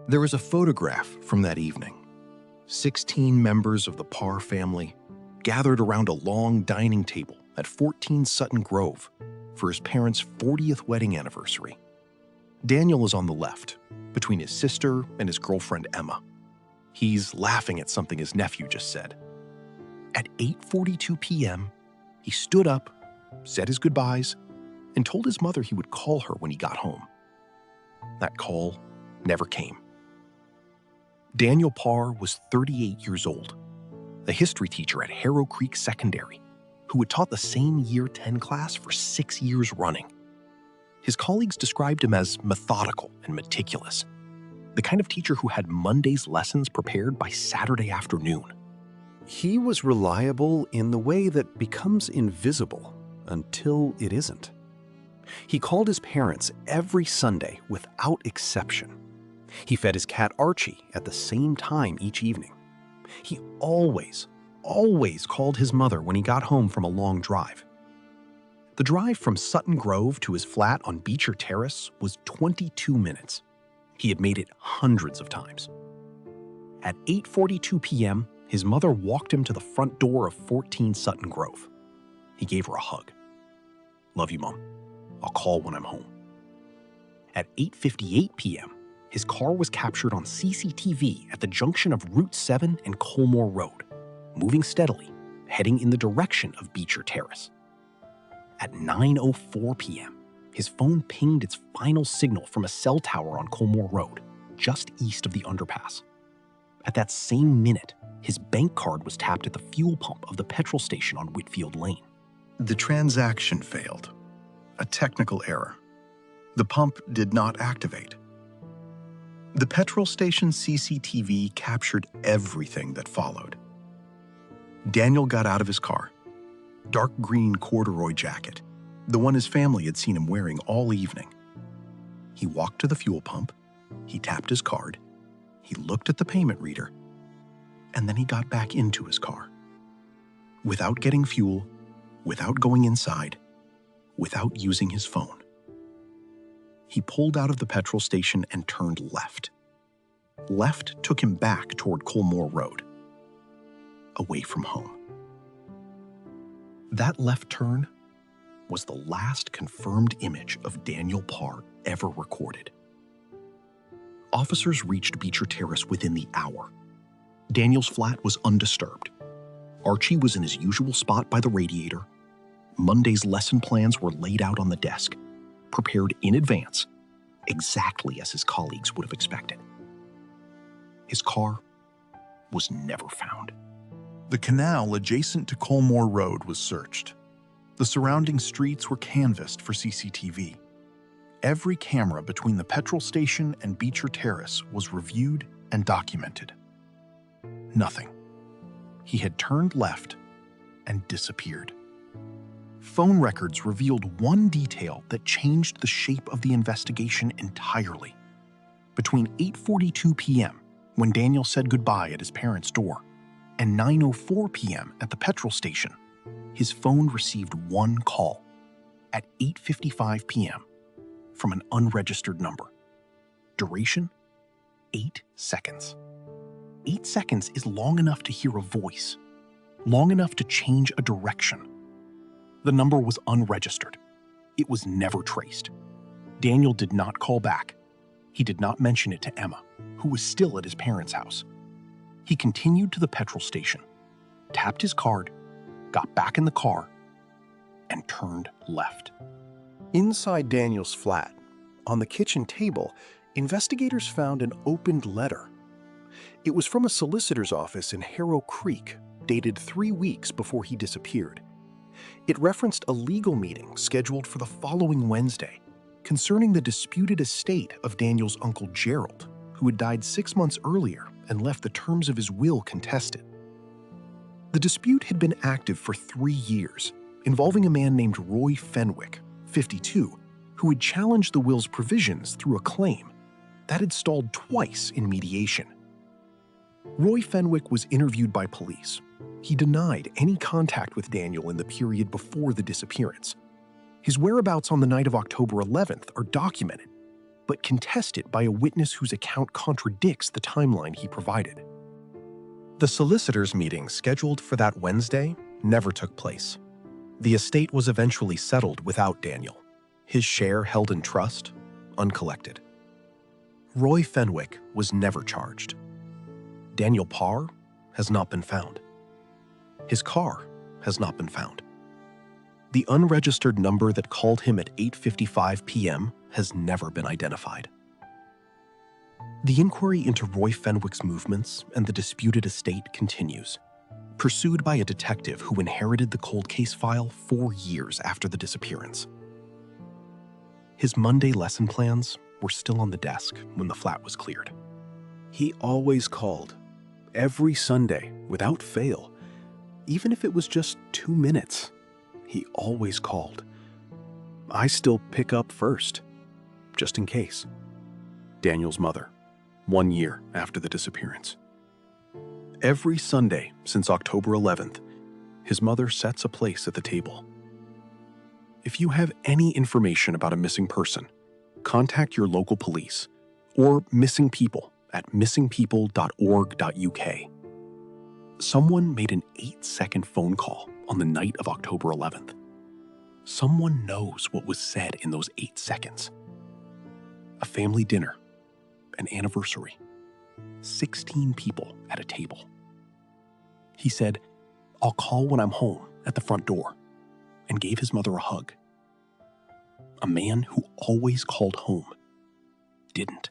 There is a photograph from that evening. 16 members of the Parr family gathered around a long dining table at 14 Sutton Grove for his parents' 40th wedding anniversary. Daniel is on the left, between his sister and his girlfriend Emma. He's laughing at something his nephew just said. At 8:42 p.m., he stood up, said his goodbyes, and told his mother he would call her when he got home. That call never came. Daniel Parr was 38 years old, a history teacher at Harrow Creek Secondary, who had taught the same Year 10 class for 6 years running. His colleagues described him as methodical and meticulous, the kind of teacher who had Monday's lessons prepared by Saturday afternoon. He was reliable in the way that becomes invisible until it isn't. He called his parents every Sunday without exception. He fed his cat Archie at the same time each evening. He always called his mother when he got home from a long drive. The drive from Sutton Grove to his flat on Beecher Terrace was 22 minutes. He had made it hundreds of times. At 8:42 p.m., his mother walked him to the front door of 14 Sutton Grove. He gave her a hug. "Love you, Mom. I'll call when I'm home." At 8:58 p.m., his car was captured on CCTV at the junction of Route 7 and Colmore Road, moving steadily, heading in the direction of Beecher Terrace. At 9:04 p.m., his phone pinged its final signal from a cell tower on Colmore Road, just east of the underpass. At that same minute, his bank card was tapped at the fuel pump of the petrol station on Whitfield Lane. The transaction failed. A technical error. The pump did not activate. The petrol station CCTV captured everything that followed. Daniel got out of his car. Dark green corduroy jacket, the one his family had seen him wearing all evening. He walked to the fuel pump, he tapped his card, he looked at the payment reader, and then he got back into his car. Without getting fuel, without going inside, without using his phone. He pulled out of the petrol station and turned left. Left took him back toward Colmore Road, away from home. That left turn was the last confirmed image of Daniel Parr ever recorded. Officers reached Beecher Terrace within the hour. Daniel's flat was undisturbed. Archie was in his usual spot by the radiator. Monday's lesson plans were laid out on the desk, prepared in advance, exactly as his colleagues would have expected. His car was never found. The canal adjacent to Colmore Road was searched. The surrounding streets were canvassed for CCTV. Every camera between the petrol station and Beecher Terrace was reviewed and documented. Nothing. He had turned left and disappeared. Phone records revealed one detail that changed the shape of the investigation entirely. Between 8:42 p.m., when Daniel said goodbye at his parents' door, and 9:04 p.m. at the petrol station, his phone received one call at 8:55 p.m. from an unregistered number. Duration: 8 seconds. 8 seconds is long enough to hear a voice, long enough to change a direction. The number was unregistered. It was never traced. Daniel did not call back. He did not mention it to Emma, who was still at his parents' house. He continued to the petrol station, tapped his card, got back in the car, and turned left. Inside Daniel's flat, on the kitchen table, investigators found an opened letter. It was from a solicitor's office in Harrow Creek, dated 3 weeks before he disappeared. It referenced a legal meeting scheduled for the following Wednesday concerning the disputed estate of Daniel's uncle Gerald, who had died 6 months earlier and left the terms of his will contested. The dispute had been active for 3 years, involving a man named Roy Fenwick, 52, who had challenged the will's provisions through a claim that had stalled twice in mediation. Roy Fenwick was interviewed by police. He denied any contact with Daniel in the period before the disappearance. His whereabouts on the night of October 11th are documented. but contested by a witness whose account contradicts the timeline he provided. The solicitors' meeting scheduled for that Wednesday never took place. The estate was eventually settled without Daniel, his share held in trust, uncollected. Roy Fenwick was never charged. Daniel Parr has not been found. His car has not been found. The unregistered number that called him at 8:55 p.m. has never been identified. The inquiry into Roy Fenwick's movements and the disputed estate continues, pursued by a detective who inherited the cold case file 4 years after the disappearance. His Monday lesson plans were still on the desk when the flat was cleared. He always called, every Sunday, without fail, even if it was just 2 minutes. He always called. I still pick up first, just in case. Daniel's mother, 1 year after the disappearance. Every Sunday since October 11th, his mother sets a place at the table. If you have any information about a missing person, contact your local police or Missing People at missingpeople.org.uk. Someone made an 8-second phone call on the night of October 11th. Someone knows what was said in those 8 seconds. A family dinner, an anniversary, 16 people at a table. He said, "I'll call when I'm home," at the front door, and gave his mother a hug. A man who always called home didn't.